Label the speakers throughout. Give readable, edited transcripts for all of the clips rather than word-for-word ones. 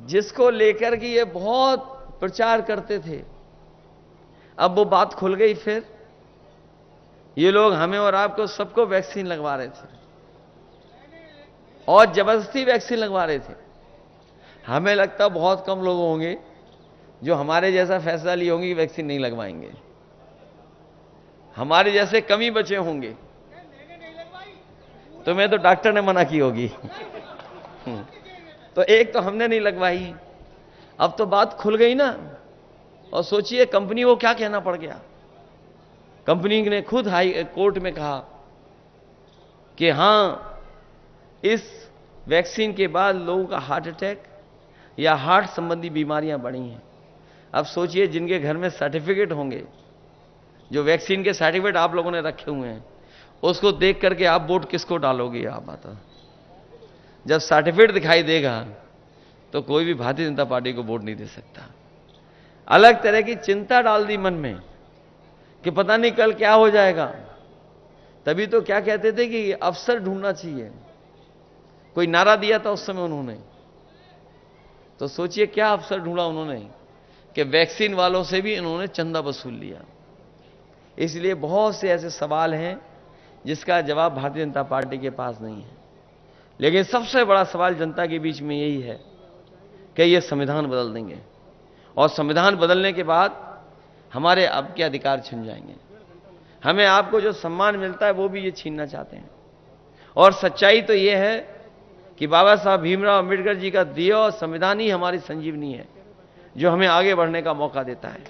Speaker 1: जिसको लेकर के ये बहुत प्रचार करते थे, अब वो बात खुल गई। फिर ये लोग हमें और आपको सबको वैक्सीन लगवा रहे थे और जबरदस्ती वैक्सीन लगवा रहे थे। हमें लगता बहुत कम लोग होंगे जो हमारे जैसा फैसला लिए होंगे कि वैक्सीन नहीं लगवाएंगे। हमारे जैसे कम ही बचे होंगे। तो मैं तो डॉक्टर ने मना की होगी। तो एक तो हमने नहीं लगवाई। अब तो बात खुल गई ना। और सोचिए कंपनी को क्या कहना पड़ गया। कंपनी ने खुद हाई कोर्ट में कहा कि हां, इस वैक्सीन के बाद लोगों का हार्ट अटैक या हार्ट संबंधी बीमारियां बढ़ी हैं। अब सोचिए जिनके घर में सर्टिफिकेट होंगे, जो वैक्सीन के सर्टिफिकेट आप लोगों ने रखे हुए हैं, उसको देख करके आप वोट किसको डालोगे? आप बता। जब सर्टिफिकेट दिखाई देगा तो कोई भी भारतीय जनता पार्टी को वोट नहीं दे सकता। अलग तरह की चिंता डाल दी मन में कि पता नहीं कल क्या हो जाएगा। तभी तो क्या कहते थे कि अफसर ढूंढना चाहिए, कोई नारा दिया था उस समय उन्होंने। तो सोचिए क्या अफसर ढूंढा उन्होंने कि वैक्सीन वालों से भी इन्होंने चंदा वसूल लिया। इसलिए बहुत से ऐसे सवाल हैं जिसका जवाब भारतीय जनता पार्टी के पास नहीं है। लेकिन सबसे बड़ा सवाल जनता के बीच में यही है कि ये संविधान बदल देंगे और संविधान बदलने के बाद हमारे अब के अधिकार छिन जाएंगे। हमें आपको जो सम्मान मिलता है वो भी ये छीनना चाहते हैं। और सच्चाई तो ये है कि बाबा साहब भीमराव अंबेडकर जी का दिया और संविधान ही हमारी संजीवनी है, जो हमें आगे बढ़ने का मौका देता है।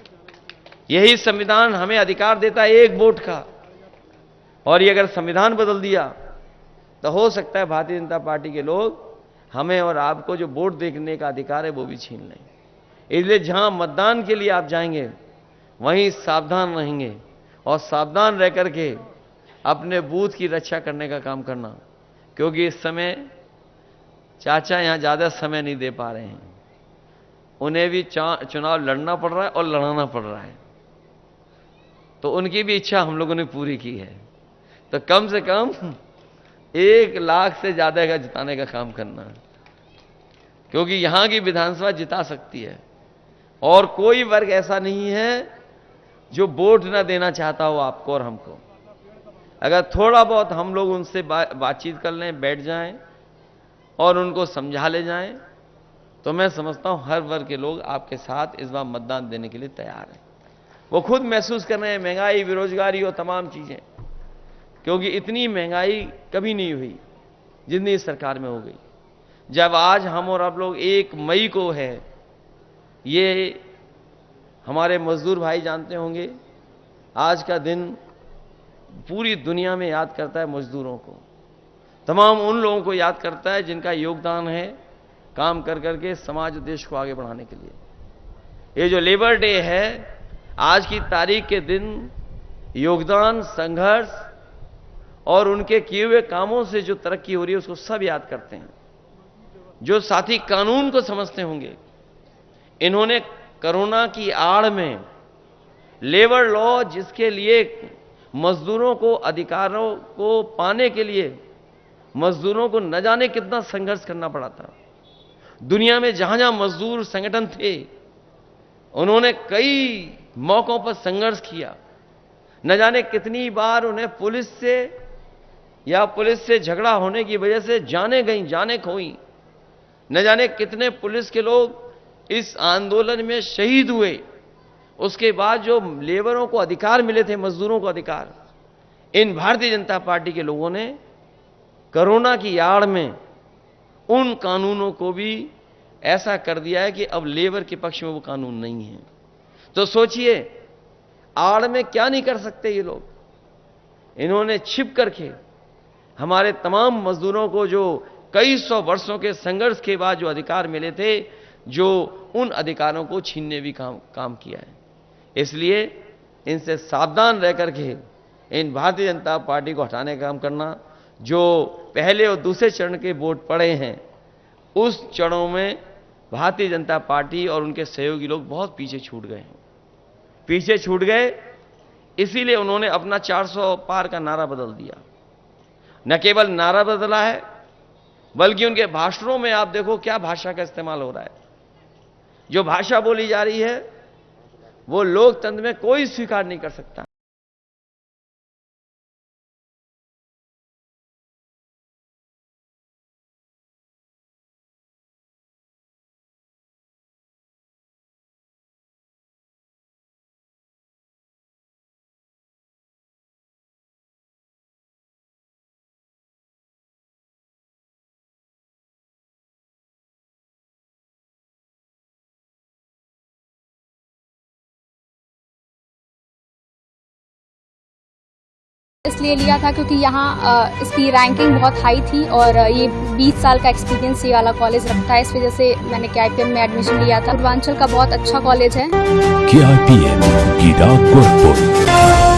Speaker 1: यही संविधान हमें अधिकार देता है एक वोट का। और ये अगर संविधान बदल दिया तो हो सकता है भारतीय जनता पार्टी के लोग हमें और आपको जो वोट देने का अधिकार है वो भी छीन लें। इसलिए जहां मतदान के लिए आप जाएंगे वहीं सावधान रहेंगे और सावधान रह करके अपने बूथ की रक्षा करने का काम करना। क्योंकि इस समय चाचा यहां ज्यादा समय नहीं दे पा रहे हैं, उन्हें भी चुनाव लड़ना पड़ रहा है और लड़ाना पड़ रहा है। तो उनकी भी इच्छा हम लोगों ने पूरी की है। तो कम से कम 1 लाख से ज्यादा का जिताने का काम करना है, क्योंकि यहां की विधानसभा जिता सकती है। और कोई वर्ग ऐसा नहीं है जो वोट ना देना चाहता हो आपको और हमको। अगर थोड़ा बहुत हम लोग उनसे बातचीत कर लें, बैठ जाएं और उनको समझा ले जाएं, तो मैं समझता हूं हर वर्ग के लोग आपके साथ इस बार मतदान देने के लिए तैयार हैं। वो खुद महसूस कर रहे हैं महंगाई, बेरोजगारी और तमाम चीजें, क्योंकि इतनी महंगाई कभी नहीं हुई जितनी इस सरकार में हो गई। जब आज हम और आप लोग 1 मई को है, ये हमारे मजदूर भाई जानते होंगे, आज का दिन पूरी दुनिया में याद करता है मजदूरों को, तमाम उन लोगों को याद करता है जिनका योगदान है काम कर करके समाज और देश को आगे बढ़ाने के लिए। ये जो लेबर डे है, आज की तारीख के दिन योगदान, संघर्ष और उनके किए हुए कामों से जो तरक्की हो रही है उसको सब याद करते हैं। जो साथी कानून को समझते होंगे, इन्होंने कोरोना की आड़ में लेबर लॉ, जिसके लिए मजदूरों को अधिकारों को पाने के लिए मजदूरों को न जाने कितना संघर्ष करना पड़ा था। दुनिया में जहां जहां मजदूर संगठन थे, उन्होंने कई मौकों पर संघर्ष किया। न जाने कितनी बार उन्हें पुलिस से झगड़ा होने की वजह से जाने गई, जाने खोई। न जाने कितने पुलिस के लोग इस आंदोलन में शहीद हुए। उसके बाद जो लेबरों को अधिकार मिले थे, मजदूरों को अधिकार, इन भारतीय जनता पार्टी के लोगों ने कोरोना की आड़ में उन कानूनों को भी ऐसा कर दिया है कि अब लेबर के पक्ष में वो कानून नहीं है। तो सोचिए आड़ में क्या नहीं कर सकते ये लोग। इन्होंने छिप करके हमारे तमाम मजदूरों को जो कई 100 वर्षों के संघर्ष के बाद जो अधिकार मिले थे, जो उन अधिकारों को छीनने भी काम किया है। इसलिए इनसे सावधान रह करके इन भारतीय जनता पार्टी को हटाने का काम करना। जो पहले और दूसरे चरण के वोट पड़े हैं, उस चरणों में भारतीय जनता पार्टी और उनके सहयोगी लोग बहुत पीछे छूट गए हैं। पीछे छूट गए इसीलिए उन्होंने अपना 400 पार का नारा बदल दिया। न केवल नारा बदला है, बल्कि उनके भाषणों में आप देखो क्या भाषा का इस्तेमाल हो रहा है। जो भाषा बोली जा रही है वो लोकतंत्र में कोई स्वीकार नहीं कर सकता।
Speaker 2: इसलिए लिया था क्योंकि यहाँ इसकी रैंकिंग बहुत हाई थी और ये 20 साल का एक्सपीरियंस ये वाला कॉलेज रखता है। इस वजह से मैंने KIPM में एडमिशन लिया था। पूर्वांचल का बहुत अच्छा कॉलेज है।
Speaker 3: KIPM, गीडा गोरखपुर।